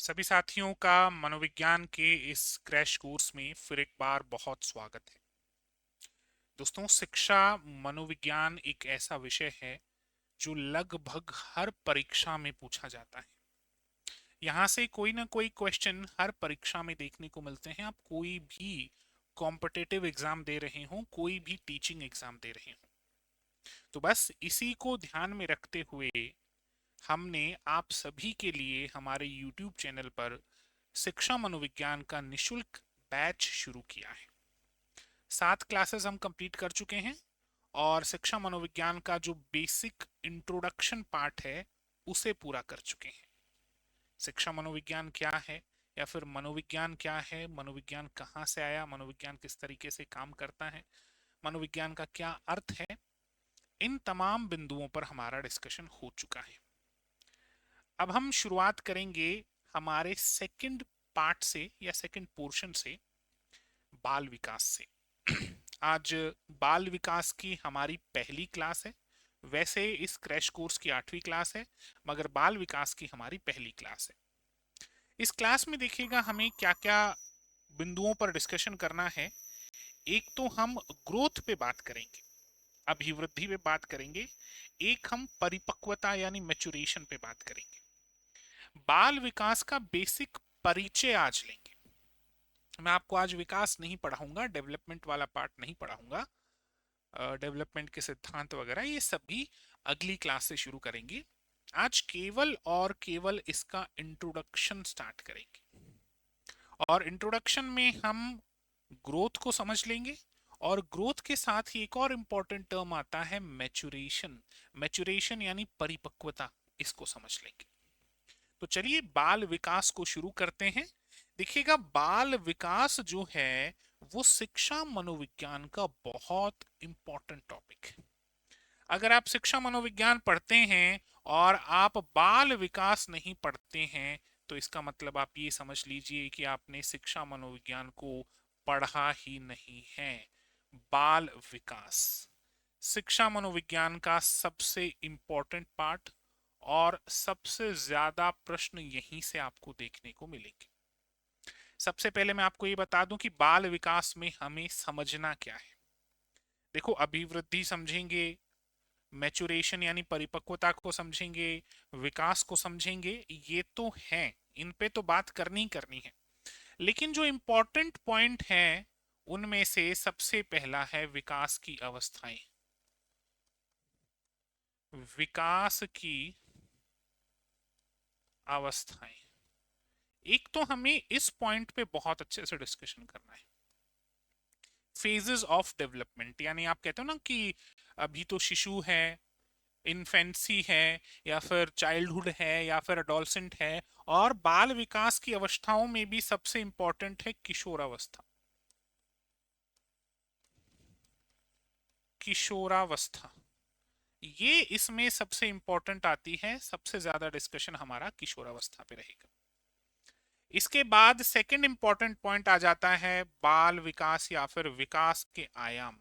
सभी साथियों का मनोविज्ञान के इस क्रैश कोर्स में फिर एक बार बहुत स्वागत है। दोस्तों, शिक्षा मनोविज्ञान एक ऐसा विषय है जो लगभग हर परीक्षा में पूछा जाता है। यहाँ से कोई ना कोई क्वेश्चन हर परीक्षा में देखने को मिलते हैं। आप कोई भी कॉम्पिटिटिव एग्जाम दे रहे हो, कोई भी टीचिंग एग्जाम दे रहे हो, तो बस इसी को ध्यान में रखते हुए हमने आप सभी के लिए हमारे YouTube चैनल पर शिक्षा मनोविज्ञान का निशुल्क बैच शुरू किया है। 7 क्लासेस हम कंप्लीट कर चुके हैं और शिक्षा मनोविज्ञान का जो बेसिक इंट्रोडक्शन पार्ट है उसे पूरा कर चुके हैं। शिक्षा मनोविज्ञान क्या है, या फिर मनोविज्ञान क्या है, मनोविज्ञान कहाँ से आया, मनोविज्ञान किस तरीके से काम करता है, मनोविज्ञान का क्या अर्थ है, इन तमाम बिंदुओं पर हमारा डिस्कशन हो चुका है। अब हम शुरुआत करेंगे हमारे सेकंड पार्ट से या सेकंड पोर्शन से, बाल विकास से। आज बाल विकास की हमारी पहली क्लास है। वैसे इस क्रैश कोर्स की 8वीं क्लास है, मगर बाल विकास की हमारी पहली क्लास है। इस क्लास में देखिएगा हमें क्या क्या बिंदुओं पर डिस्कशन करना है। एक तो हम ग्रोथ पे बात करेंगे, अभिवृद्धि पे बात करेंगे। एक हम परिपक्वता यानी मैच्योरेशन पे बात करेंगे। बाल विकास का बेसिक परिचय आज लेंगे। मैं आपको आज विकास नहीं पढ़ाऊंगा, डेवलपमेंट वाला पार्ट नहीं पढ़ाऊंगा। डेवलपमेंट के सिद्धांत वगैरह ये सभी अगली क्लास से शुरू करेंगे। आज केवल और केवल इसका इंट्रोडक्शन स्टार्ट करेंगे, और इंट्रोडक्शन में हम ग्रोथ को समझ लेंगे। और ग्रोथ के साथ ही एक और इंपॉर्टेंट टर्म आता है मैच्योरेशन। मैच्योरेशन यानी परिपक्वता, इसको समझ लेंगे। तो चलिए बाल विकास को शुरू करते हैं। देखिएगा, बाल विकास जो है वो शिक्षा मनोविज्ञान का बहुत इंपॉर्टेंट टॉपिक है। अगर आप शिक्षा मनोविज्ञान पढ़ते हैं और आप बाल विकास नहीं पढ़ते हैं, तो इसका मतलब आप ये समझ लीजिए कि आपने शिक्षा मनोविज्ञान को पढ़ा ही नहीं है। बाल विकास शिक्षा मनोविज्ञान का सबसे इंपॉर्टेंट पार्ट, और सबसे ज्यादा प्रश्न यहीं से आपको देखने को मिलेंगे। सबसे पहले मैं आपको ये बता दूं कि बाल विकास में हमें समझना क्या है। देखो, अभिवृद्धि समझेंगे, मैच्योरेशन यानी परिपक्वता को समझेंगे, विकास को समझेंगे, ये तो है, इन पे तो बात करनी ही करनी है। लेकिन जो इंपॉर्टेंट पॉइंट है उनमें से सबसे पहला है विकास की अवस्थाएं। विकास की अवस्थाएं, एक तो हमें इस पॉइंट पे बहुत अच्छे से डिस्कशन करना है। फेजेस ऑफ डेवलपमेंट, यानी आप कहते हो ना कि अभी तो शिशु है, इन्फेंसी है, या फिर चाइल्डहुड है, या फिर अडोलसेंट है। और बाल विकास की अवस्थाओं में भी सबसे इंपॉर्टेंट है किशोरावस्था। किशोरावस्था ये इसमें सबसे इंपॉर्टेंट आती है। सबसे ज्यादा डिस्कशन हमारा किशोरावस्था पे रहेगा। इसके बाद सेकंड इंपॉर्टेंट पॉइंट आ जाता है बाल विकास या फिर विकास के आयाम।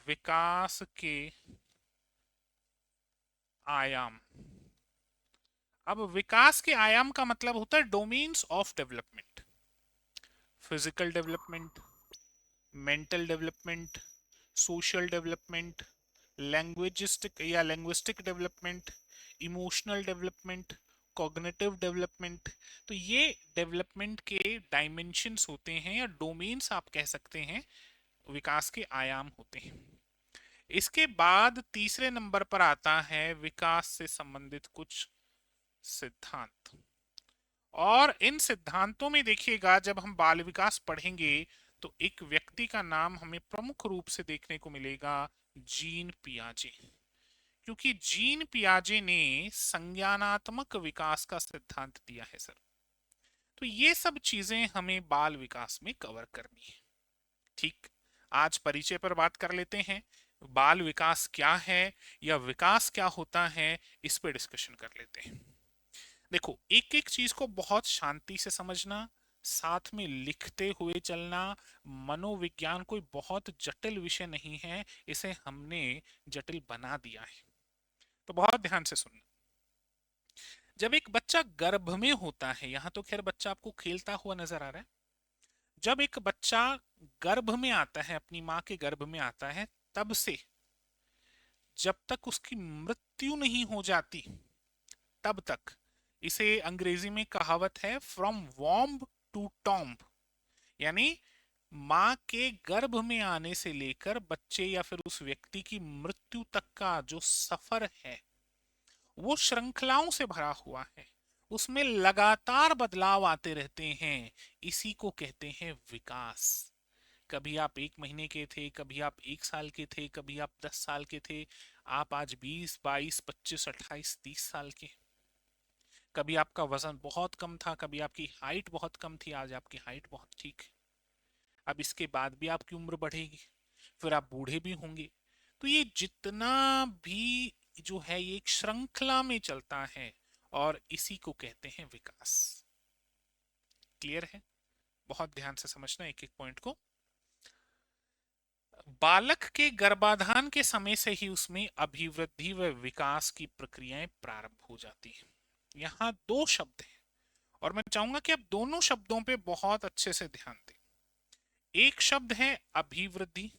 विकास के आयाम। अब विकास के आयाम का मतलब होता है domains of development. Physical development, mental development, social development, languagistic या linguistic development, emotional development, cognitive development. तो ये डेवलपमेंट के डायमेंशंस होते हैं, या डोमेन्स आप कह सकते हैं, विकास के आयाम होते हैं। इसके बाद तीसरे नंबर पर आता है विकास से संबंधित कुछ सिद्धांत। और इन सिद्धांतों में देखिएगा, जब हम बाल विकास पढ़ेंगे तो एक व्यक्ति का नाम हमें प्रमुख रूप से देखने को मिलेगा, जीन पियाजे। क्योंकि जीन पियाजे ने संज्ञानात्मक विकास का सिद्धांत दिया है सर। तो ये सब चीजें हमें बाल विकास में कवर करनी है। ठीक, आज परिचय पर बात कर लेते हैं। बाल विकास क्या है या विकास क्या होता है, इस पे डिस्कशन कर लेते हैं। देखो, एक एक चीज को बहुत शांति से समझना, साथ में लिखते हुए चलना। मनोविज्ञान कोई बहुत जटिल विषय नहीं है, इसे हमने जटिल बना दिया है। तो बहुत ध्यान से सुनना। जब एक बच्चा गर्भ में होता है, यहां तो खैर बच्चा आपको खेलता हुआ नजर आ रहा है, जब एक बच्चा गर्भ में आता है, अपनी मां के गर्भ में आता है, तब से जब तक उसकी मृत्यु नहीं हो जाती, तब तक, इसे अंग्रेजी में कहावत है फ्रॉम वॉम्ब टू टॉम्ब, यानी मां के गर्भ में आने से लेकर बच्चे या फिर उस व्यक्ति की मृत्यु तक का जो सफर है, वो श्रृंखलाओं से भरा हुआ है, उसमें लगातार बदलाव आते रहते हैं। इसी को कहते हैं विकास। कभी आप 1 महीने के थे, कभी आप 1 साल के थे, कभी आप 10 साल के थे, आप आज 20, 22, 25, 28, 30 साल के। कभी आपका वजन बहुत कम था, कभी आपकी हाइट बहुत कम थी, आज आपकी हाइट बहुत ठीक है। अब इसके बाद भी आपकी उम्र बढ़ेगी, फिर आप बूढ़े भी होंगे। तो ये जितना भी जो है, ये एक श्रृंखला में चलता है, और इसी को कहते हैं विकास। क्लियर है? बहुत ध्यान से समझना एक एक पॉइंट को। बालक के गर्भाधान के समय से ही उसमें अभिवृद्धि व विकास की प्रक्रियाएं प्रारंभ हो जाती हैं। यहाँ दो शब्द हैं, और मैं चाहूंगा कि आप दोनों शब्दों पे बहुत अच्छे से ध्यान दें। एक शब्द है अभिवृद्धि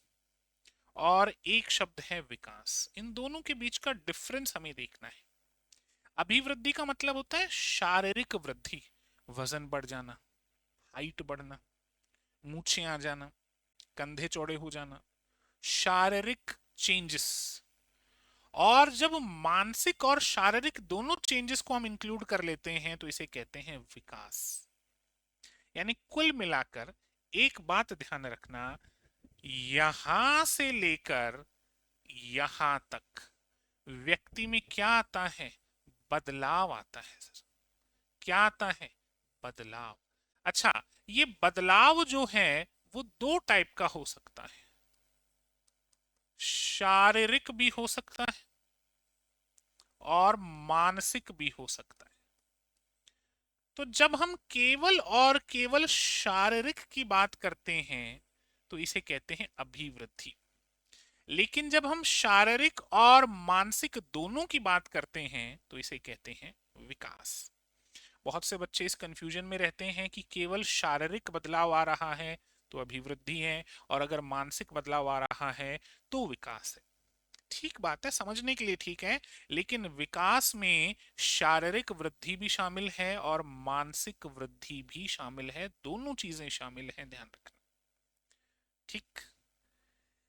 और एक शब्द है विकास। इन दोनों के बीच का डिफरेंस हमें देखना है। अभिवृद्धि का मतलब होता है शारीरिक वृद्धि, वजन बढ़ जाना, हाइट बढ़ना, मूछें आ जाना, कंधे चौड़े हो जाना, शारीरिक चेंजेस। और जब मानसिक और शारीरिक दोनों चेंजेस को हम इंक्लूड कर लेते हैं, तो इसे कहते हैं विकास। यानी कुल मिलाकर एक बात ध्यान रखना, यहां से लेकर यहां तक व्यक्ति में क्या आता है? बदलाव आता है सर। क्या आता है? बदलाव। अच्छा, ये बदलाव जो है वो दो टाइप का हो सकता है, शारीरिक भी हो सकता है और मानसिक भी हो सकता है। तो जब हम केवल और केवल शारीरिक की बात करते हैं, तो इसे कहते हैं अभिवृद्धि। लेकिन जब हम शारीरिक और मानसिक दोनों की बात करते हैं, तो इसे कहते हैं विकास। बहुत से बच्चे इस कंफ्यूजन में रहते हैं कि केवल शारीरिक बदलाव आ रहा है तो अभिवृद्धि है, और अगर मानसिक बदलाव आ रहा है तो विकास है। ठीक बात है, समझने के लिए ठीक है, लेकिन विकास में शारीरिक वृद्धि भी शामिल है और मानसिक वृद्धि भी शामिल है, दोनों चीजें शामिल हैं, ध्यान रखना। ठीक।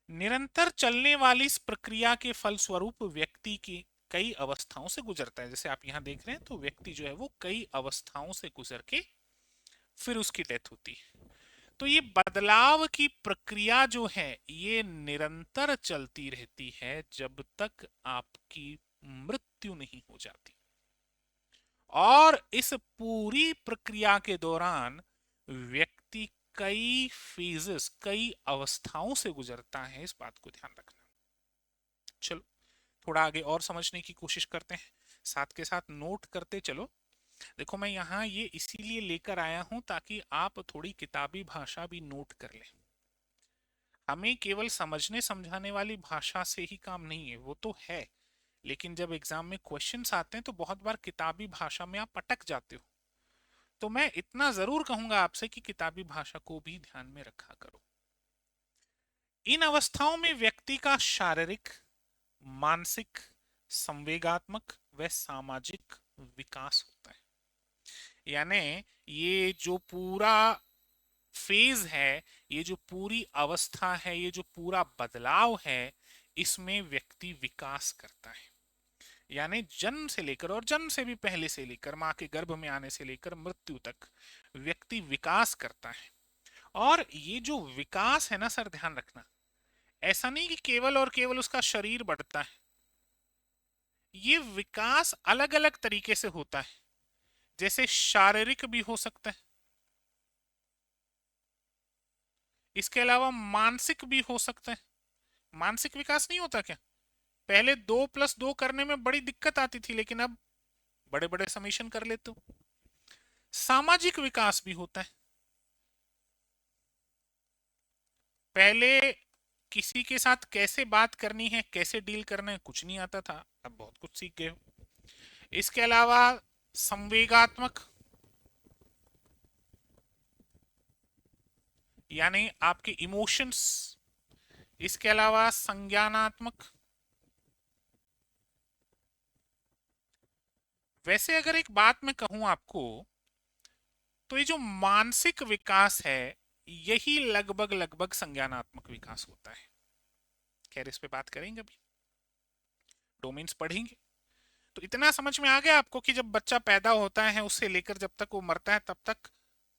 निरंतर चलने वाली इस प्रक्रिया के फलस्वरूप व्यक्ति की कई अवस्थाओं से गुजरता है। जैसे आप यहां देख रहे हैं, तो व्यक्ति जो है वो कई अवस्थाओं से गुजर के फिर उसकी डेथ होती है। तो ये बदलाव की प्रक्रिया जो है ये निरंतर चलती रहती है जब तक आपकी मृत्यु नहीं हो जाती। और इस पूरी प्रक्रिया के दौरान व्यक्ति कई फेजेस, कई अवस्थाओं से गुजरता है, इस बात को ध्यान रखना। चलो थोड़ा आगे और समझने की कोशिश करते हैं, साथ के साथ नोट करते चलो। देखो मैं यहाँ ये इसीलिए लेकर आया हूं ताकि आप थोड़ी किताबी भाषा भी नोट कर लें। हमें केवल समझने समझाने वाली भाषा से ही काम नहीं है, वो तो है, लेकिन जब एग्जाम में क्वेश्चंस आते हैं तो बहुत बार किताबी भाषा में आप अटक जाते हो। तो मैं इतना जरूर कहूंगा आपसे कि किताबी भाषा को भी ध्यान में रखा करो। इन अवस्थाओं में व्यक्ति का शारीरिक, मानसिक, संवेगात्मक व सामाजिक विकास होता है। यानी ये जो पूरा फेज है, ये जो पूरी अवस्था है, ये जो पूरा बदलाव है, इसमें व्यक्ति विकास करता है। यानी जन्म से लेकर, और जन्म से भी पहले से लेकर, मां के गर्भ में आने से लेकर मृत्यु तक व्यक्ति विकास करता है। और ये जो विकास है ना सर, ध्यान रखना, ऐसा नहीं कि केवल और केवल उसका शरीर बढ़ता है। ये विकास अलग अलग तरीके से होता है। जैसे शारीरिक भी हो सकता है, इसके अलावा मानसिक भी हो सकता है। मानसिक विकास नहीं होता क्या? पहले 2+2 करने में बड़ी दिक्कत आती थी, लेकिन अब बड़े बड़े समेशन कर लेते हो। सामाजिक विकास भी होता है। पहले किसी के साथ कैसे बात करनी है, कैसे डील करना है, कुछ नहीं आता था, अब बहुत कुछ सीख गए हो। इसके अलावा संवेगात्मक यानी आपके इमोशंस, इसके अलावा संज्ञानात्मक। वैसे अगर एक बात मैं कहूं आपको, तो ये जो मानसिक विकास है यही लगभग लगभग संज्ञानात्मक विकास होता है। खैर इस पे बात करेंगे, अभी डोमेन्स पढ़ेंगे। तो इतना समझ में आ गया आपको कि जब बच्चा पैदा होता है उससे लेकर जब तक वो मरता है तब तक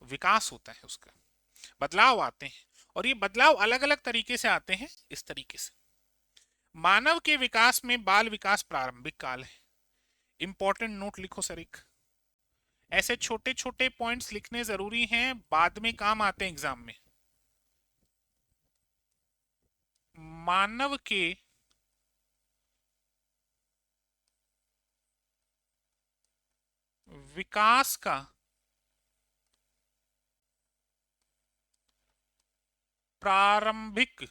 विकास होता है, उसका बदलाव आते हैं, और ये बदलाव अलग अलग तरीके से आते हैं। इस तरीके से मानव के विकास में बाल विकास प्रारंभिक काल है। इंपॉर्टेंट नोट लिखो सर, एक ऐसे छोटे छोटे पॉइंट्स लिखने जरूरी हैं, बाद में काम आते हैं एग्जाम में। मानव के विकास का प्रारंभिक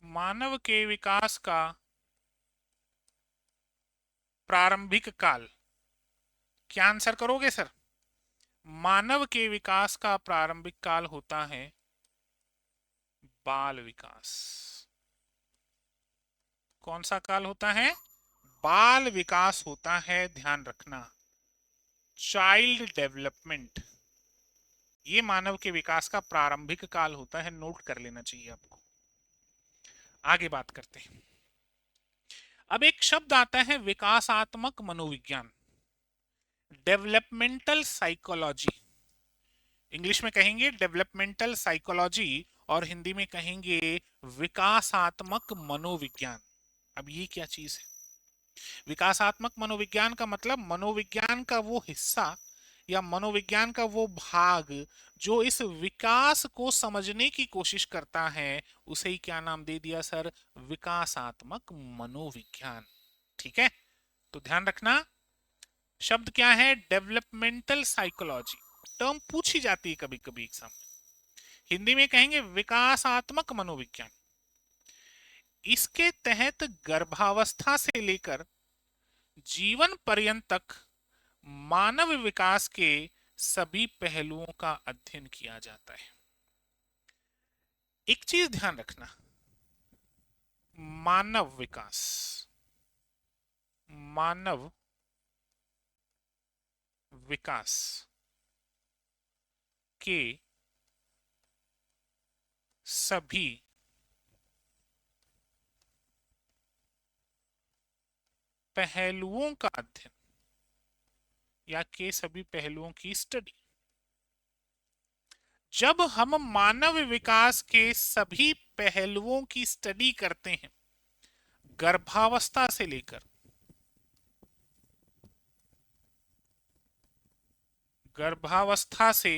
मानव के विकास का प्रारंभिक काल, क्या आंसर करोगे सर? मानव के विकास का प्रारंभिक काल होता है बाल विकास। कौन सा काल होता है? बाल विकास होता है, ध्यान रखना, चाइल्ड डेवलपमेंट। ये मानव के विकास का प्रारंभिक काल होता है, नोट कर लेना चाहिए आपको। आगे बात करते हैं। अब एक शब्द आता है विकासात्मक मनोविज्ञान, डेवलपमेंटल साइकोलॉजी। इंग्लिश में कहेंगे डेवलपमेंटल साइकोलॉजी और हिंदी में कहेंगे विकासात्मक मनोविज्ञान। अब ये क्या चीज है? विकासात्मक मनोविज्ञान का मतलब मनोविज्ञान का वो हिस्सा या मनोविज्ञान का वो भाग जो इस विकास को समझने की कोशिश करता है, उसे ही क्या नाम दे दिया सर? विकासात्मक मनोविज्ञान। ठीक है, तो ध्यान रखना, शब्द क्या है? Developmental psychology. टर्म पूछी जाती है कभी कभी एग्जाम में। हिंदी में कहेंगे विकासात्मक मनोविज्ञान। इसके तहत गर्भावस्था से लेकर जीवन पर्यंत तक मानव विकास के सभी पहलुओं का अध्ययन किया जाता है। एक चीज ध्यान रखना, मानव विकास, मानव विकास के सभी पहलुओं का अध्ययन या के सभी पहलुओं की स्टडी। जब हम मानव विकास के सभी पहलुओं की स्टडी करते हैं, गर्भावस्था से लेकर गर्भावस्था से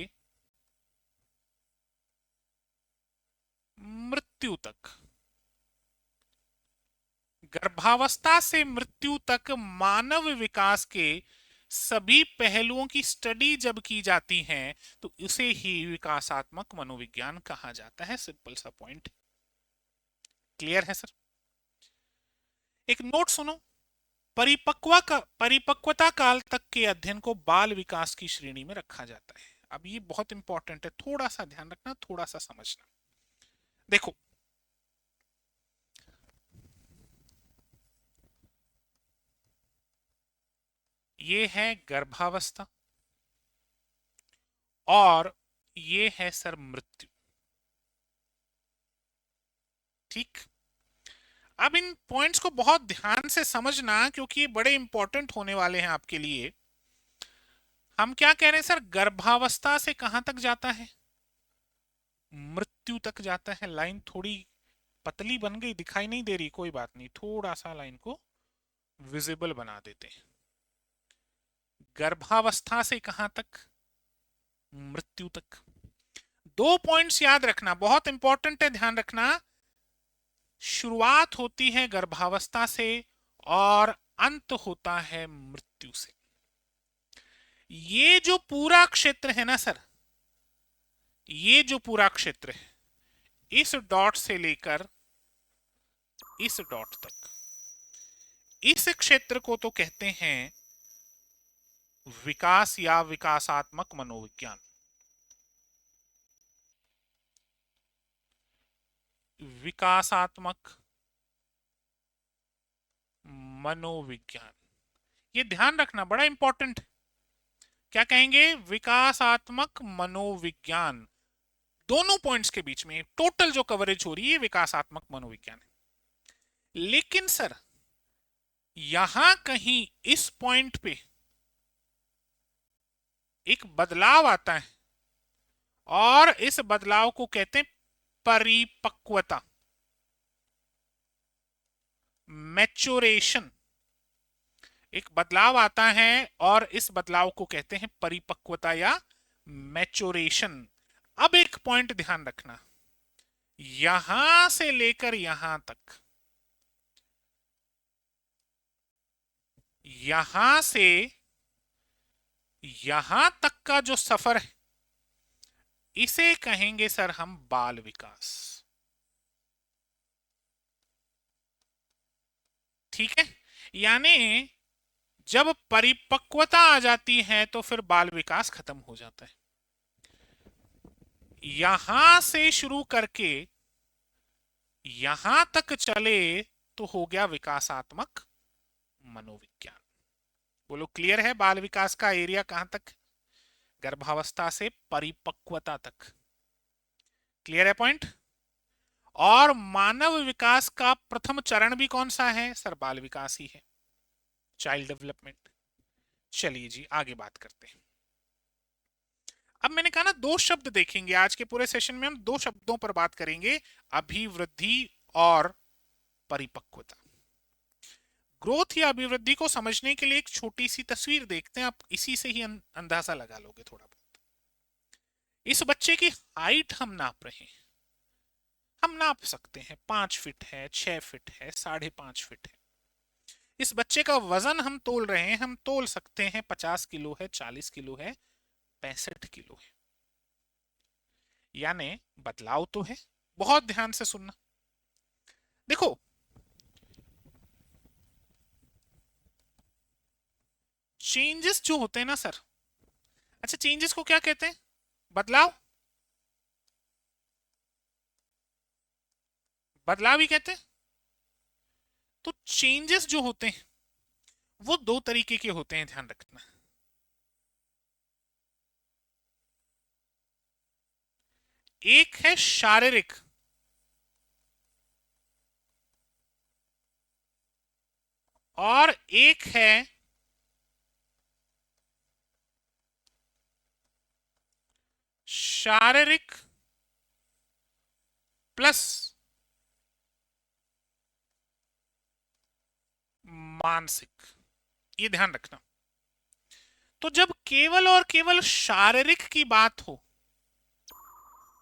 मृत्यु तक, गर्भावस्था से मृत्यु तक मानव विकास के सभी पहलुओं की स्टडी जब की जाती है तो उसे ही विकासात्मक मनोविज्ञान कहा जाता है। सिंपल सा पॉइंट, क्लियर है सर? एक नोट सुनो, परिपक्वता काल तक के अध्ययन को बाल विकास की श्रेणी में रखा जाता है। अब ये बहुत इंपॉर्टेंट है, थोड़ा सा ध्यान रखना, थोड़ा सा समझना। देखो, ये है गर्भावस्था और ये है सर मृत्यु। ठीक, अब इन पॉइंट्स को बहुत ध्यान से समझना क्योंकि ये बड़े इंपॉर्टेंट होने वाले हैं आपके लिए। हम क्या कह रहे हैं सर? गर्भावस्था से कहां तक जाता है? मृत्यु तक जाता है। लाइन थोड़ी पतली बन गई, दिखाई नहीं दे रही, कोई बात नहीं, थोड़ा सा लाइन को विजिबल बना देते हैं। गर्भावस्था से कहां तक? मृत्यु तक। दो पॉइंट्स याद रखना, बहुत इंपॉर्टेंट है, ध्यान रखना। शुरुआत होती है गर्भावस्था से और अंत होता है मृत्यु से। ये जो पूरा क्षेत्र है ना सर, ये जो पूरा क्षेत्र है, इस डॉट से लेकर इस डॉट तक, इस क्षेत्र को तो कहते हैं विकास या विकासात्मक मनोविज्ञान। विकासात्मक मनोविज्ञान, ये ध्यान रखना, बड़ा इंपॉर्टेंट। क्या कहेंगे? विकासात्मक मनोविज्ञान। दोनों पॉइंट्स के बीच में टोटल जो कवरेज हो रही है विकासात्मक मनोविज्ञान है। लेकिन सर यहां कहीं इस पॉइंट पे एक बदलाव आता है और इस बदलाव को कहते हैं परिपक्वता, मैच्योरेशन। एक बदलाव आता है और इस बदलाव को कहते हैं परिपक्वता या मैच्योरेशन। अब एक पॉइंट ध्यान रखना, यहां से लेकर यहां तक, यहां से यहां तक का जो सफर है इसे कहेंगे सर हम बाल विकास। ठीक है, यानी जब परिपक्वता आ जाती है तो फिर बाल विकास खत्म हो जाता है। यहां से शुरू करके यहां तक चले तो हो गया विकासात्मक मनोविज्ञान। बोलो क्लियर है? बाल विकास का एरिया कहां तक? गर्भावस्था से परिपक्वता तक। क्लियर है पॉइंट? और मानव विकास का प्रथम चरण भी कौन सा है सर? बाल विकास ही है, चाइल्ड डेवलपमेंट। चलिए जी आगे बात करते हैं। अब मैंने कहा ना दो शब्द देखेंगे आज के पूरे सेशन में, हम दो शब्दों पर बात करेंगे, अभिवृद्धि और परिपक्वता। ग्रोथ या अभिवृद्धि को समझने के लिए एक छोटी सी तस्वीर देखते हैं, आप इसी से ही अंदाजा लगा लोगे थोड़ा बहुत। इस बच्चे की हाइट हम नाप रहे हैं, हम नाप सकते हैं 5 फीट है, 6 फीट है, 5.5 फीट है। इस बच्चे का वजन हम तोल रहे हैं, हम तोल सकते हैं 50 किलो है, 40 किलो है, 65 किलो है। यानी बदलाव तो है। बहुत ध्यान से सुनना, देखो चेंजेस जो होते हैं ना सर, अच्छा चेंजेस को क्या कहते हैं? बदलाव, बदलाव ही कहते हैं। तो चेंजेस जो होते हैं वो दो तरीके के होते हैं, ध्यान रखना। एक है शारीरिक और एक है शारीरिक प्लस मानसिक। ये ध्यान रखना। तो जब केवल और केवल शारीरिक की बात हो,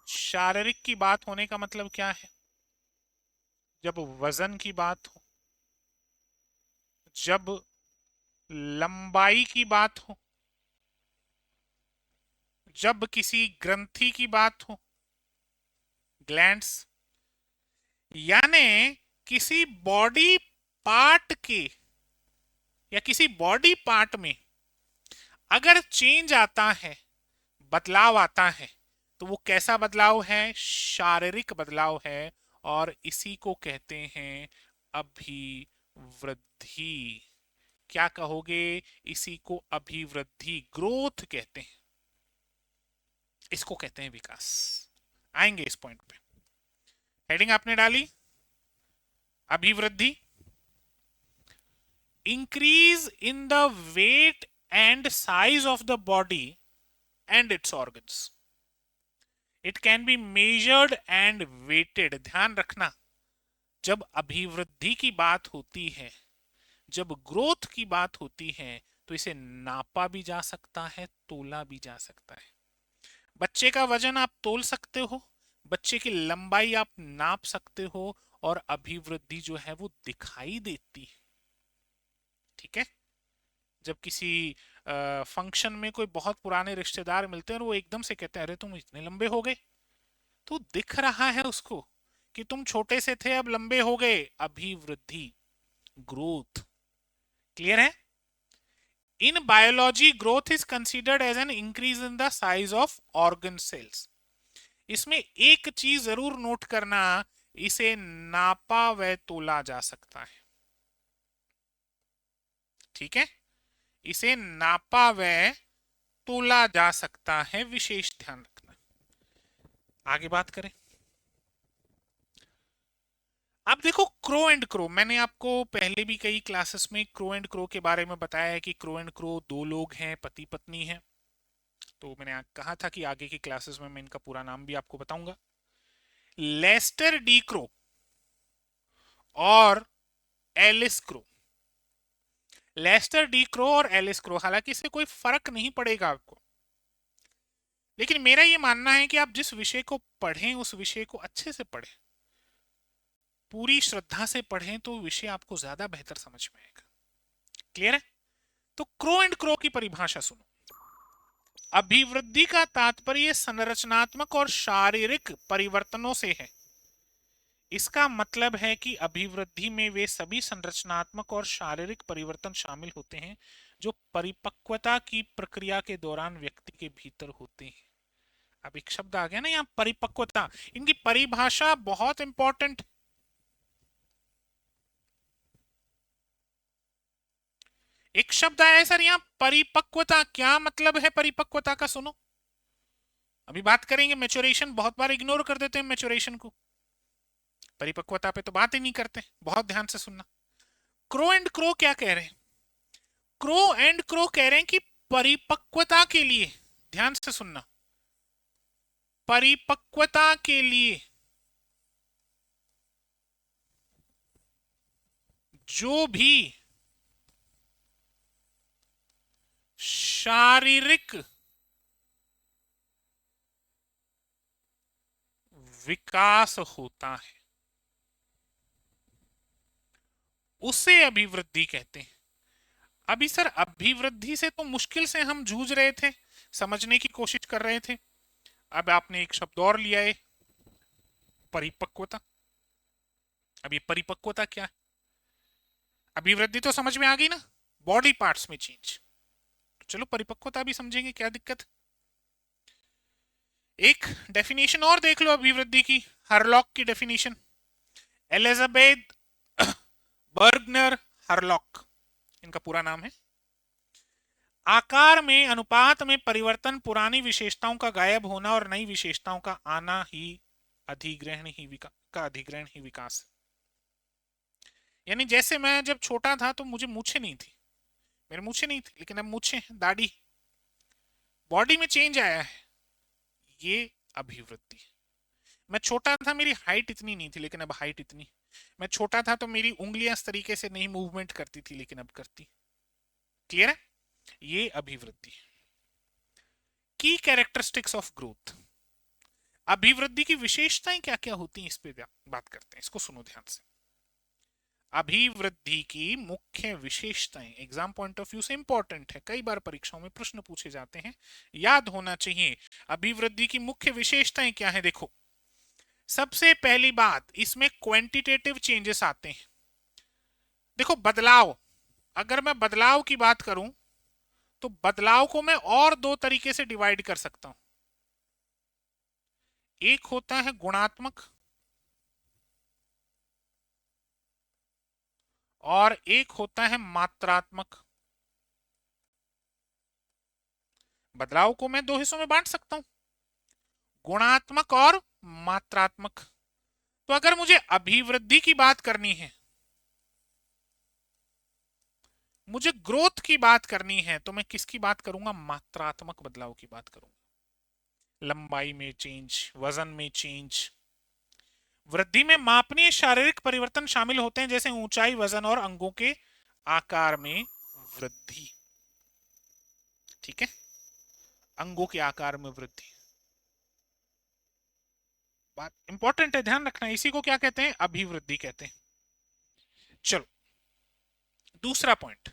शारीरिक की बात होने का मतलब क्या है? जब वजन की बात हो, जब लंबाई की बात हो, जब किसी ग्रंथि की बात हो, ग्लैंड्स, यानी किसी बॉडी पार्ट के या किसी बॉडी पार्ट में अगर चेंज आता है, बदलाव आता है, तो वो कैसा बदलाव है? शारीरिक बदलाव है और इसी को कहते हैं अभिवृद्धि। क्या कहोगे? इसी को अभिवृद्धि, ग्रोथ कहते हैं, इसको कहते हैं विकास। आएंगे इस पॉइंट पे। हेडिंग आपने डाली अभिवृद्धि, increase in the weight and size of the body and its organs. It can be measured and weighted. ध्यान रखना, जब अभिवृद्धि की बात होती है, जब ग्रोथ की बात होती है, तो इसे नापा भी जा सकता है, तोला भी जा सकता है। बच्चे का वजन आप तोल सकते हो, बच्चे की लंबाई आप नाप सकते हो और अभिवृद्धि जो है वो दिखाई देती है। ठीक है, जब किसी फंक्शन में कोई बहुत पुराने रिश्तेदार मिलते हैं और वो एकदम से कहते हैं अरे तुम इतने लंबे हो गए, तो दिख रहा है उसको कि तुम छोटे से थे अब लंबे हो गए। अभिवृद्धि, ग्रोथ। क्लियर है? In biology growth is considered as an increase in the size of organ cells. इसमें एक चीज जरूर नोट करना, इसे नापा व तोला जा सकता है। ठीक है, इसे नापा व तोला जा सकता है, विशेष ध्यान रखना। आगे बात करें। अब देखो क्रो एंड क्रो, मैंने आपको पहले भी कई क्लासेस में क्रो एंड क्रो के बारे में बताया है कि क्रो एंड क्रो दो लोग हैं, पति पत्नी हैं। तो मैंने कहा था कि आगे की क्लासेस में मैं इनका पूरा नाम भी आपको बताऊंगा। लेस्टर डी क्रो और Alice Crow. Lester D Crow और एलिस क्रो, हालांकि इससे कोई फर्क नहीं पड़ेगा आपको, लेकिन मेरा ये मानना है कि आप जिस विषय को पढ़ें उस विषय को अच्छे से पढ़ें, पूरी श्रद्धा से पढ़ें, तो विषय आपको ज्यादा बेहतर समझ में आएगा। क्लियर है? तो क्रो एंड क्रो की परिभाषा सुनो। अभिवृद्धि का तात्पर्य संरचनात्मक और शारीरिक परिवर्तनों से है। इसका मतलब है कि अभिवृद्धि में वे सभी संरचनात्मक और शारीरिक परिवर्तन शामिल होते हैं जो परिपक्वता की प्रक्रिया के दौरान व्यक्ति के भीतर होते हैं। अब एक शब्द आ गया ना यहाँ, परिपक्वता। इनकी परिभाषा बहुत इंपॉर्टेंट। एक शब्द आया है सर यहाँ, परिपक्वता। क्या मतलब है परिपक्वता का? सुनो, अभी बात करेंगे मैच्योरेशन। बहुत बार इग्नोर कर देते हैं मैच्योरेशन को, परिपक्वता पे तो बात ही नहीं करते। बहुत ध्यान से सुनना। क्रो एंड क्रो क्या कह रहे हैं? क्रो एंड क्रो कह रहे हैं कि परिपक्वता के लिए, ध्यान से सुनना, परिपक्वता के लिए जो भी शारीरिक विकास होता है उसे अभिवृद्धि कहते हैं। अभी सर अभिवृद्धि से तो मुश्किल से हम जूझ रहे थे, समझने की कोशिश कर रहे थे। अब आपने एक शब्द और लिया है, परिपक्वता। अब ये परिपक्वता क्या है? अभिवृद्धि तो समझ में आ गई ना, बॉडी पार्ट्स में चेंज। तो चलो परिपक्वता भी समझेंगे, क्या दिक्कत। एक डेफिनेशन और देख लो अभिवृद्धि की, हरलॉक की डेफिनेशन। एलिजाबेथ बर्गनर हरलॉक इनका पूरा नाम है। आकार में अनुपात में परिवर्तन पुरानी विशेषताओं का गायब होना और नई विशेषताओं का आना ही अधिग्रहण ही विकास है। यानी जैसे मैं जब छोटा था तो मुझे मूछें नहीं थी, मेरे मूछें नहीं थी, लेकिन अब मूछें, दाढ़ी, बॉडी में चेंज आया है, ये अभिवृद्धि। मैं छोटा था, मेरी हाइट इतनी नहीं थी, लेकिन अब हाइट इतनी। मैं छोटा था तो मेरी उंगलियां इस तरीके से नहीं मूवमेंट करती थी, लेकिन अब करती। क्लियर है? ये अभिवृद्धि। की कैरेक्टरिस्टिक्स ऑफ ग्रोथ, अभिवृद्धि की विशेषताएं क्या क्या होती हैं, इस पे बात करते हैं। इसको सुनो ध्यान से। अभिवृद्धि की मुख्य विशेषताएं एग्जाम पॉइंट ऑफ व्यू से इंपॉर्टेंट है, कई बार परीक्षाओं में प्रश्न पूछे जाते हैं, याद होना चाहिए। अभिवृद्धि की मुख्य विशेषताएं क्या है? देखो, सबसे पहली बात, इसमें क्वांटिटेटिव चेंजेस आते हैं। देखो बदलाव, अगर मैं बदलाव की बात करूं तो बदलाव को मैं और दो तरीके से डिवाइड कर सकता हूं। एक होता है गुणात्मक और एक होता है मात्रात्मक। बदलाव को मैं दो हिस्सों में बांट सकता हूं, गुणात्मक और मात्रात्मक। तो अगर मुझे अभिवृद्धि की बात करनी है, मुझे ग्रोथ की बात करनी है, तो मैं किसकी बात करूंगा? मात्रात्मक बदलाव की बात करूंगा। लंबाई में चेंज, वजन में चेंज। वृद्धि में मापनीय शारीरिक परिवर्तन शामिल होते हैं, जैसे ऊंचाई, वजन और अंगों के आकार में वृद्धि। ठीक है, अंगों के आकार में वृद्धि, बात इंपॉर्टेंट है, ध्यान रखना। इसी को क्या कहते हैं? अभिवृद्धि कहते हैं। चलो दूसरा पॉइंट,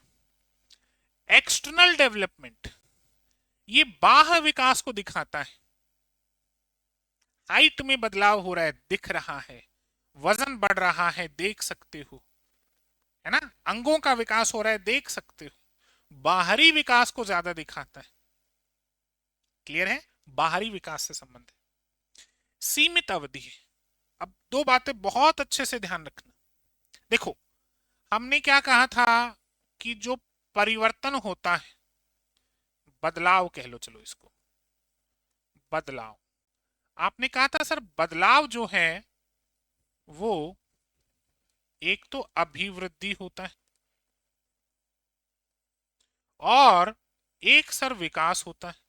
एक्सटर्नल डेवलपमेंट। ये बाह्य विकास को दिखाता है। हाइट में बदलाव हो रहा है, दिख रहा है, वजन बढ़ रहा है, देख सकते हो, है ना, अंगों का विकास हो रहा है, देख सकते हो, बाहरी विकास को ज्यादा दिखाता है। क्लियर है, बाहरी विकास से संबंधित। सीमित अवधि है। अब दो बातें बहुत अच्छे से ध्यान रखना। देखो, हमने क्या कहा था कि जो परिवर्तन होता है, बदलाव कह लो, चलो इसको बदलाव, आपने कहा था सर बदलाव जो है वो एक तो अभिवृद्धि होता है और एक सर विकास होता है।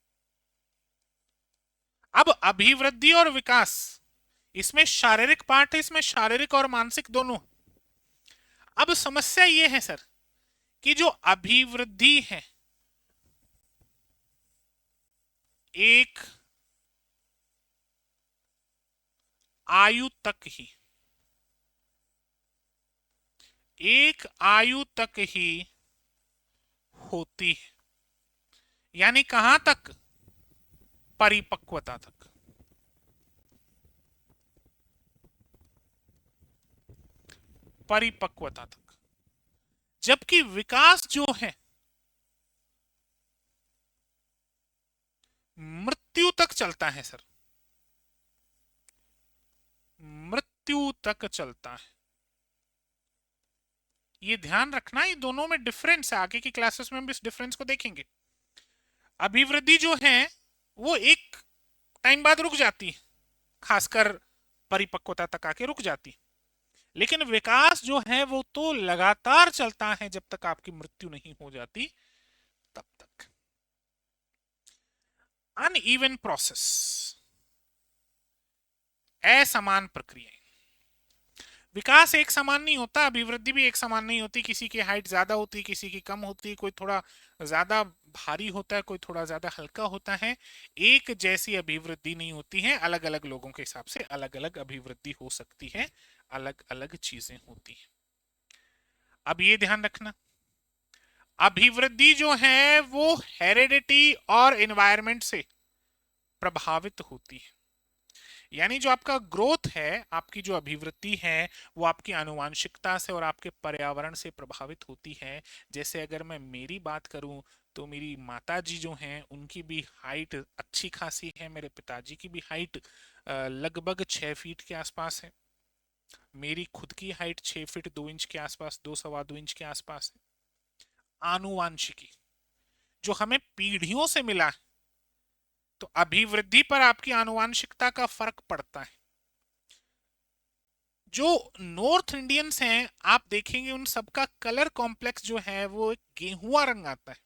अब अभिवृद्धि और विकास, इसमें शारीरिक पार्ट है, इसमें शारीरिक और मानसिक दोनों। अब समस्या ये है सर कि जो अभिवृद्धि है एक आयु तक ही, एक आयु तक ही होती है, यानी कहां तक, परिपक्वता तक। परिपक्वता तक। जबकि विकास जो है मृत्यु तक चलता है सर, मृत्यु तक चलता है। ये ध्यान रखना, ये दोनों में डिफरेंस है, आगे की क्लासेस में हम इस डिफरेंस को देखेंगे। अभिवृद्धि जो है वो एक टाइम बाद रुक जाती है, खासकर परिपक्वता तक आके रुक जाती है। लेकिन विकास जो है वो तो लगातार चलता है जब तक आपकी मृत्यु नहीं हो जाती तब तक। अनइवन प्रोसेस, असमान प्रक्रिया। विकास एक समान नहीं होता, अभिवृद्धि भी एक समान नहीं होती, किसी की हाइट ज्यादा होती, किसी की कम होती, कोई थोड़ा ज्यादा भारी होता है, कोई थोड़ा ज्यादा हल्का होता है। एक जैसी अभिवृद्धि नहीं होती है, अलग अलग लोगों के हिसाब से अलग अलग अभिवृद्धि हो सकती है, अलग अलग चीजें होती है। अब ये ध्यान रखना, अभिवृद्धि जो है वो हेरिडिटी और एनवायरनमेंट से प्रभावित होती है। यानी जो आपका ग्रोथ है, आपकी जो अभिवृद्धि है, वो आपकी आनुवांशिकता से और आपके पर्यावरण से प्रभावित होती है। जैसे अगर मैं मेरी बात करूं तो मेरी माता जी जो हैं उनकी भी हाइट अच्छी खासी है, मेरे पिताजी की भी हाइट लगभग 6 फीट के आसपास है, मेरी खुद की हाइट 6 फीट 2 इंच के आसपास, 2 सवा 2 इंच के आसपास है। आनुवांशिकी जो हमें पीढ़ियों से मिला है, तो अभिवृद्धि पर आपकी आनुवांशिकता का फर्क पड़ता है। जो नॉर्थ इंडियंस हैं आप देखेंगे उन सबका कलर कॉम्प्लेक्स जो है वो एक गेहुआ रंग आता है।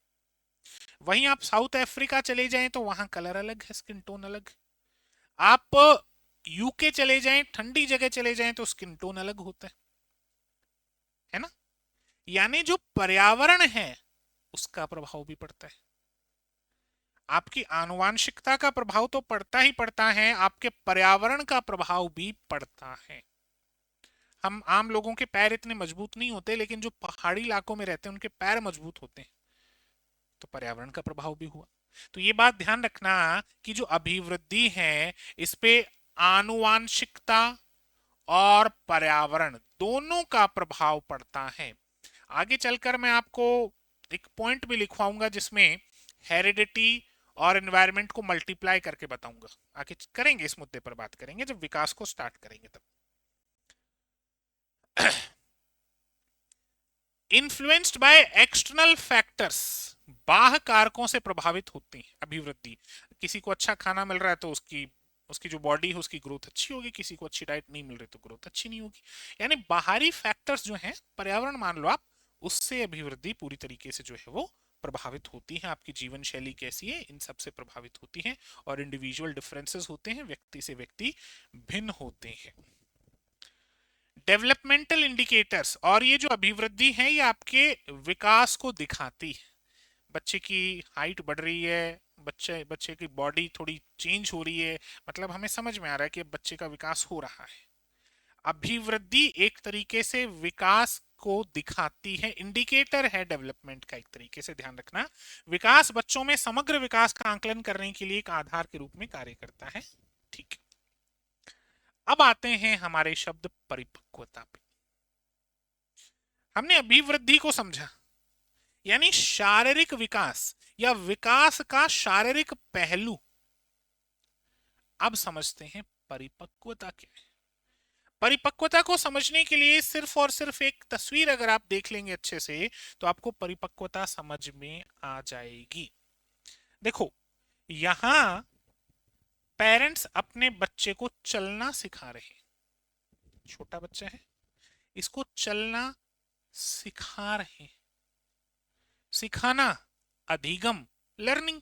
वहीं आप साउथ अफ्रीका चले जाएं तो वहां कलर अलग है, स्किन टोन अलग है। आप यूके चले जाएं, ठंडी जगह चले जाएं तो स्किन टोन अलग होता है ना। यानी जो पर्यावरण है उसका प्रभाव भी पड़ता है। आपकी आनुवांशिकता का प्रभाव तो पड़ता ही पड़ता है, आपके पर्यावरण का प्रभाव भी पड़ता है। हम आम लोगों के पैर इतने मजबूत नहीं होते, लेकिन जो पहाड़ी इलाकों में रहते हैं उनके पैर मजबूत होते हैं, तो पर्यावरण का प्रभाव भी हुआ। तो ये बात ध्यान रखना कि जो अभिवृद्धि है इस पे आनुवांशिकता और पर्यावरण दोनों का प्रभाव पड़ता है। आगे चलकर मैं आपको एक पॉइंट भी लिखवाऊंगा जिसमें हेरिडिटी और एनवायरनमेंट को मल्टीप्लाई करके बताऊंगा। आगे करेंगे, इस मुद्दे पर बात करेंगे जब विकास को स्टार्ट करेंगे तब। इन्फ्लुएंस्ड बाय एक्सटर्नल फैक्टर्स, बाह्य कारकों से प्रभावित होती है अभिवृद्धि। किसी को अच्छा खाना मिल रहा है तो उसकी उसकी जो बॉडी है उसकी ग्रोथ अच्छी होगी, किसी को अच्छी डाइट नहीं मिल रही तो ग्रोथ अच्छी नहीं होगी। यानी बाहरी फैक्टर्स जो हैं, पर्यावरण मान लो आप, उससे अभिवृद्धि पूरी तरीके से जो है वो प्रभावित होती है। आपकी जीवन शैली कैसी है, इन सब से प्रभावित होती है। और इंडिविजुअल डिफरेंसेस होते हैं, व्यक्ति से व्यक्ति भिन्न होते हैं। डेवलपमेंटल इंडिकेटर्स, और ये जो अभिवृद्धि है ये आपके विकास को दिखाती है। बच्चे की हाइट बढ़ रही है, बच्चे बच्चे की बॉडी थोड़ी चेंज हो रही है, मतलब हमें समझ में आ रहा है कि बच्चे का विकास हो रहा है। अभिवृद्धि एक तरीके से विकास को दिखाती है, इंडिकेटर है डेवलपमेंट का, एक तरीके से ध्यान रखना। विकास बच्चों में समग्र विकास का आंकलन करने के लिए एक आधार के रूप में कार्य करता है। ठीक है, अब आते हैं हमारे शब्द परिपक्वता पे। हमने अभिवृद्धि को समझा, यानी शारीरिक विकास या विकास का शारीरिक पहलू। अब समझते हैं परिपक्वता क्या है। परिपक्वता को समझने के लिए सिर्फ और सिर्फ एक तस्वीर अगर आप देख लेंगे अच्छे से, तो आपको परिपक्वता समझ में आ जाएगी। देखो, यहां पेरेंट्स अपने बच्चे को चलना सिखा रहे हैं। छोटा बच्चा है, इसको चलना सिखा रहे हैं। सिखाना, अधिगम, लर्निंग।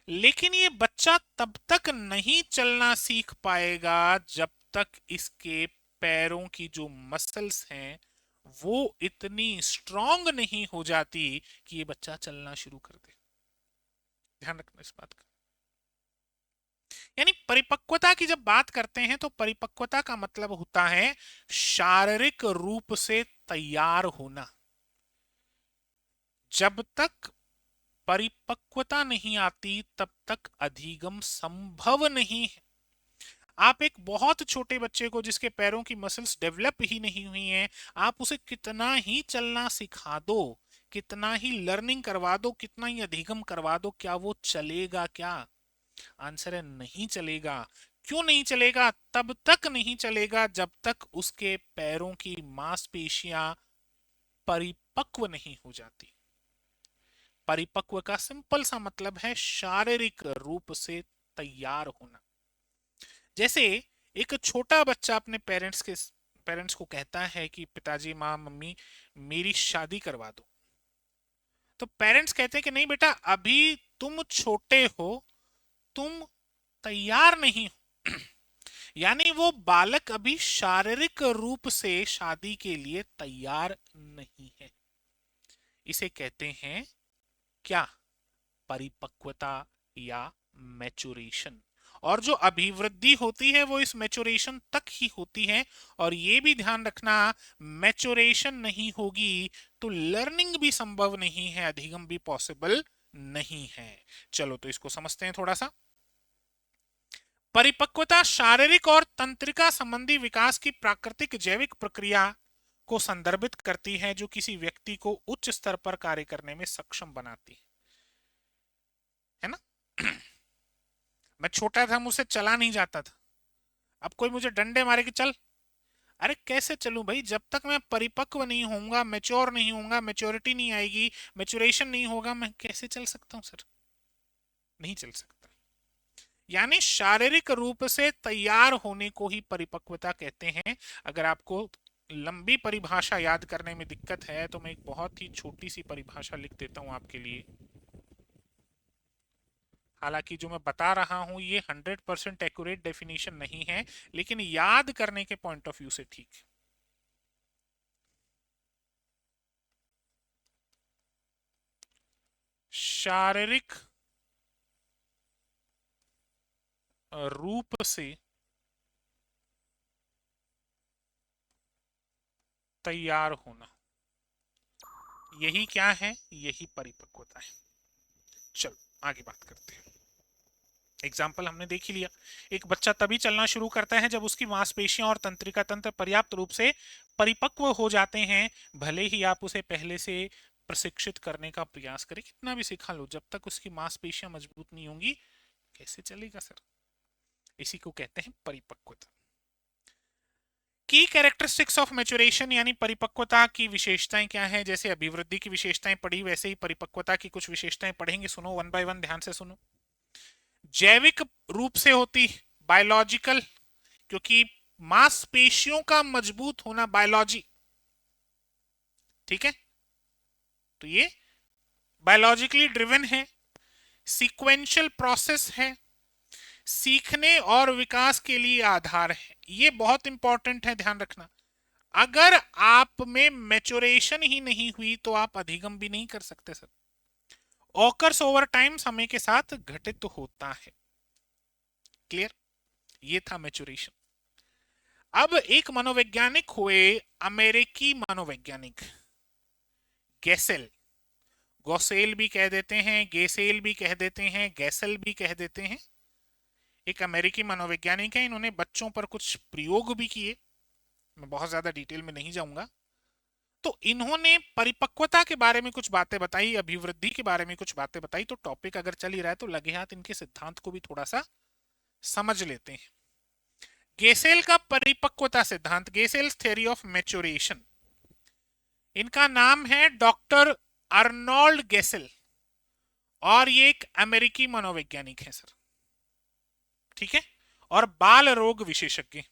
लेकिन ये बच्चा तब तक नहीं चलना सीख पाएगा जब तक इसके पैरों की जो मसल्स हैं वो इतनी स्ट्रांग नहीं हो जाती कि ये बच्चा चलना शुरू कर दे। ध्यान रखना इस बात का। यानी परिपक्वता की जब बात करते हैं तो परिपक्वता का मतलब होता है शारीरिक रूप से तैयार होना। जब तक परिपक्वता नहीं आती तब तक अधिगम संभव नहीं है। आप एक बहुत छोटे बच्चे को जिसके पैरों की मसल्स डेवलप ही नहीं हुई हैं, आप उसे कितना ही चलना सिखा दो, कितना ही लर्निंग करवा दो, कितना ही अधिगम करवा दो, क्या वो चलेगा? क्या आंसर है, नहीं चलेगा। क्यों नहीं चलेगा? तब तक नहीं चलेगा जब तक उसके पैरों की मांसपेशियां परिपक्व नहीं हो जाती। परिपक्व का सिंपल सा मतलब है शारीरिक रूप से तैयार होना। जैसे एक छोटा बच्चा अपने पेरेंट्स को कहता है कि पिताजी, माँ, मम्मी, मेरी शादी करवा दो। तो पेरेंट्स कहते हैं कि नहीं बेटा, अभी तुम छोटे हो, तुम तैयार नहीं हो। यानी वो बालक अभी शारीरिक रूप से शादी के लिए तैयार नहीं है। इसे कहते हैं क्या? परिपक्वता या मैचुरेशन। और जो अभिवृद्धि होती है वो इस मैचुरेशन तक ही होती है। और ये भी ध्यान रखना, मैचुरेशन नहीं होगी तो लर्निंग भी संभव नहीं है, अधिगम भी पॉसिबल नहीं है। चलो तो इसको समझते हैं थोड़ा सा। परिपक्वता शारीरिक और तंत्रिका संबंधी विकास की प्राकृतिक जैविक प्रक्रिया को संदर्भित करती है जो किसी व्यक्ति को उच्च स्तर पर कार्य करने में सक्षम बनाती है ना। मैं छोटा था, मुझसे चला नहीं जाता था। अब कोई मुझे डंडे मारे कि चल, अरे कैसे चलूं भाई? जब तक मैं परिपक्व नहीं होऊंगा, मैच्योर नहीं होऊंगा, मैच्योरिटी नहीं आएगी, मैच्योरेशन नहीं होगा, मैं कैसे चल सकता हूं सर? नहीं चल सकता। यानी शारीरिक रूप से तैयार होने को ही परिपक्वता कहते हैं। अगर आपको लंबी परिभाषा याद करने में दिक्कत है तो मैं एक बहुत ही छोटी सी परिभाषा लिख देता हूं आपके लिए। हालांकि जो मैं बता रहा हूं ये 100% एक्यूरेट डेफिनेशन नहीं है, लेकिन याद करने के पॉइंट ऑफ व्यू से ठीक। शारीरिक रूप से तैयार होना, यही क्या है? यही परिपक्वता है। चलो आगे बात करते हैं। एग्जाम्पल हमने देख ही लिया। एक बच्चा तभी चलना शुरू करता है जब उसकी मांसपेशियां और तंत्रिका तंत्र पर्याप्त रूप से परिपक्व हो जाते हैं। भले ही आप उसे पहले से प्रशिक्षित करने का प्रयास करें, कितना भी सिखा लो, जब तक उसकी मांसपेशियां मजबूत नहीं होंगी कैसे चलेगा सर? इसी को कहते हैं परिपक्वता। की कैरेक्टरिस्टिक्स ऑफ मैच्योरेशन यानी परिपक्वता की विशेषताएं क्या है? जैसे अभिवृद्धि की विशेषताएं पढ़ी, वैसे ही परिपक्वता की कुछ विशेषताएं पढ़ेंगे। सुनो वन बाय वन, ध्यान से सुनो। जैविक रूप से होती, बायोलॉजिकल, क्योंकि मांसपेशियों का मजबूत होना बायोलॉजी, ठीक है, तो ये बायोलॉजिकली ड्रिवन है। सीक्वेंशियल प्रोसेस है, सीखने और विकास के लिए आधार है। ये बहुत इंपॉर्टेंट है, ध्यान रखना। अगर आप में मैच्योरेशन ही नहीं हुई तो आप अधिगम भी नहीं कर सकते सर। ऑकर्स ओवर टाइम, समय के साथ घटित होता है। क्लियर? ये था मैच्योरेशन। अब एक मनोवैज्ञानिक हुए, अमेरिकी मनोवैज्ञानिक गैसेल, गौसेल भी कह देते हैं, गेसेल भी कह देते हैं, गैसेल भी कह देते हैं। एक अमेरिकी मनोवैज्ञानिक है, इन्होंने बच्चों पर कुछ प्रयोग भी किए। मैं बहुत ज्यादा डिटेल में नहीं जाऊंगा। तो इन्होंने परिपक्वता के बारे में कुछ बातें बताई, अभिवृद्धि के बारे में कुछ बातें बताई। तो टॉपिक अगर चल ही रहा है तो लगे हाथ इनके सिद्धांत को भी थोड़ा सा समझ लेते हैं। गेसेल का परिपक्वता सिद्धांत, गेसेल्स थ्योरी ऑफ मैच्योरेशन, इनका नाम है डॉक्टर अर्नोल्ड गेसेल और ये एक अमेरिकी मनोवैज्ञानिक है सर, ठीक है, और बाल रोग विशेषज्ञ।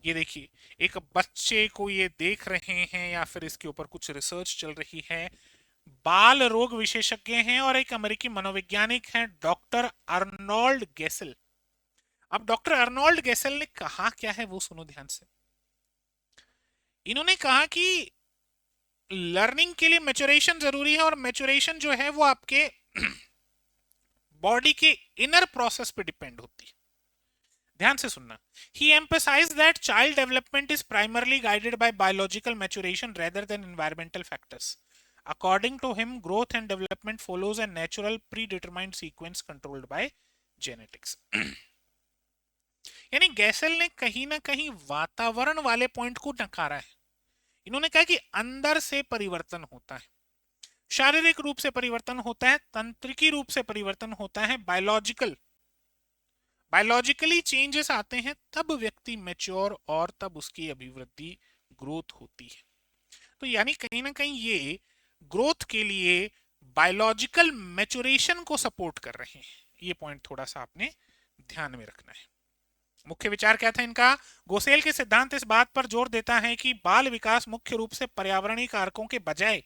ये देखिए, एक बच्चे को ये देख रहे हैं या फिर इसके ऊपर कुछ रिसर्च चल रही है, बाल रोग विशेषज्ञ हैं और एक अमेरिकी मनोवैज्ञानिक हैं डॉक्टर अर्नोल्ड गेसेल। अब डॉक्टर अर्नोल्ड गेसेल ने कहा क्या है वो सुनो ध्यान से। इन्होंने कहा कि लर्निंग के लिए मैच्योरेशन जरूरी है और मैच्योरेशन जो है वो आपके बॉडी के इनर प्रोसेस पे डिपेंड होती है। ध्यान से सुनना। He emphasized that child development is primarily guided by biological maturation rather than environmental factors. According to him, growth and development follows a natural predetermined sequence controlled by genetics. यानी गैसेल ने कहीं ना कहीं वातावरण वाले पॉइंट को नकारा है। इन्होंने कहा कि अंदर से परिवर्तन होता है, शारीरिक रूप से परिवर्तन होता है, तंत्रिकी रूप से परिवर्तन होता है, बायोलॉजिकली चेंजेस आते हैं, तब व्यक्ति मैच्योर और तब उसकी अभिवृद्धि ग्रोथ होती है। तो यानी कहीं ना कहीं ये ग्रोथ के लिए बायोलॉजिकल मैच्योरेशन को सपोर्ट कर रहे हैं। ये पॉइंट थोड़ा सा आपने ध्यान में रखना है। मुख्य विचार क्या था इनका? गोसेल के सिद्धांत इस बात पर जोर देता है कि बाल विकास मुख्य रूप से पर्यावरणीय कारकों के बजाय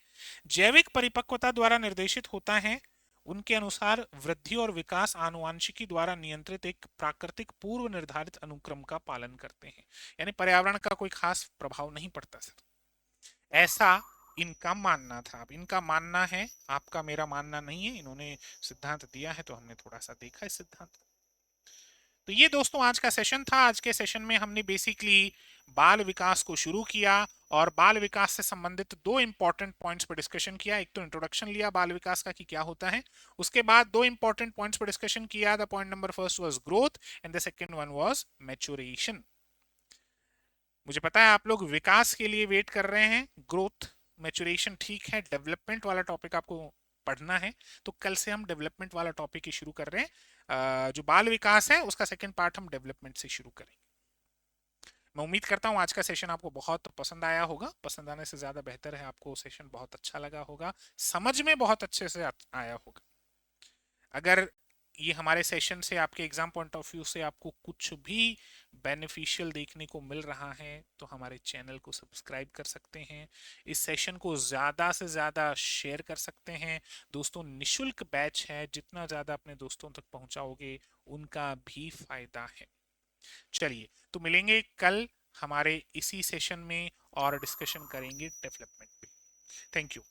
जैविक परिपक्वता द्वारा निर्देशित होता है। उनके अनुसार वृद्धि और विकास आनुवांशिकी द्वारा नियंत्रित एक प्राकृतिक पूर्व निर्धारित अनुक्रम का पालन करते हैं, यानी पर्यावरण का कोई खास प्रभाव नहीं पड़ता सर, ऐसा इनका मानना था। अब इनका मानना है, आपका मेरा मानना नहीं है। इन्होंने सिद्धांत दिया है तो हमने थोड़ा सा देखा इस सिद्धांत को। तो ये दोस्तों आज का सेशन था। आज के सेशन में हमने बेसिकली बाल विकास को शुरू किया और बाल विकास से संबंधित दो इंपॉर्टेंट पॉइंट्स पर डिस्कशन किया। एक तो इंट्रोडक्शन लिया बाल विकास का कि क्या होता है, उसके बाद दो इंपॉर्टेंट पॉइंट्स पर डिस्कशन किया। The point number first was growth and the second one was maturation. मुझे पता है आप लोग विकास के लिए वेट कर रहे हैं, ग्रोथ मैच्योरेशन ठीक है, डेवलपमेंट वाला टॉपिक आपको पढ़ना है। तो कल से हम डेवलपमेंट वाला टॉपिक ही शुरू कर रहे हैं। जो बाल विकास है उसका सेकंड पार्ट हम डेवलपमेंट से शुरू करेंगे। मैं उम्मीद करता हूँ आज का सेशन आपको बहुत पसंद आया होगा। पसंद आने से ज्यादा बेहतर है आपको सेशन बहुत अच्छा लगा होगा, समझ में बहुत अच्छे से आया होगा। अगर ये हमारे सेशन से आपके एग्जाम पॉइंट ऑफ व्यू से आपको कुछ भी बेनिफिशियल देखने को मिल रहा है तो हमारे चैनल को सब्सक्राइब कर सकते हैं, इस सेशन को ज़्यादा से ज़्यादा शेयर कर सकते हैं। दोस्तों निशुल्क बैच है, जितना ज़्यादा अपने दोस्तों तक पहुंचाओगे उनका भी फायदा है। चलिए तो मिलेंगे कल हमारे इसी सेशन में और डिस्कशन करेंगे डेवलपमेंट पे। Thank you.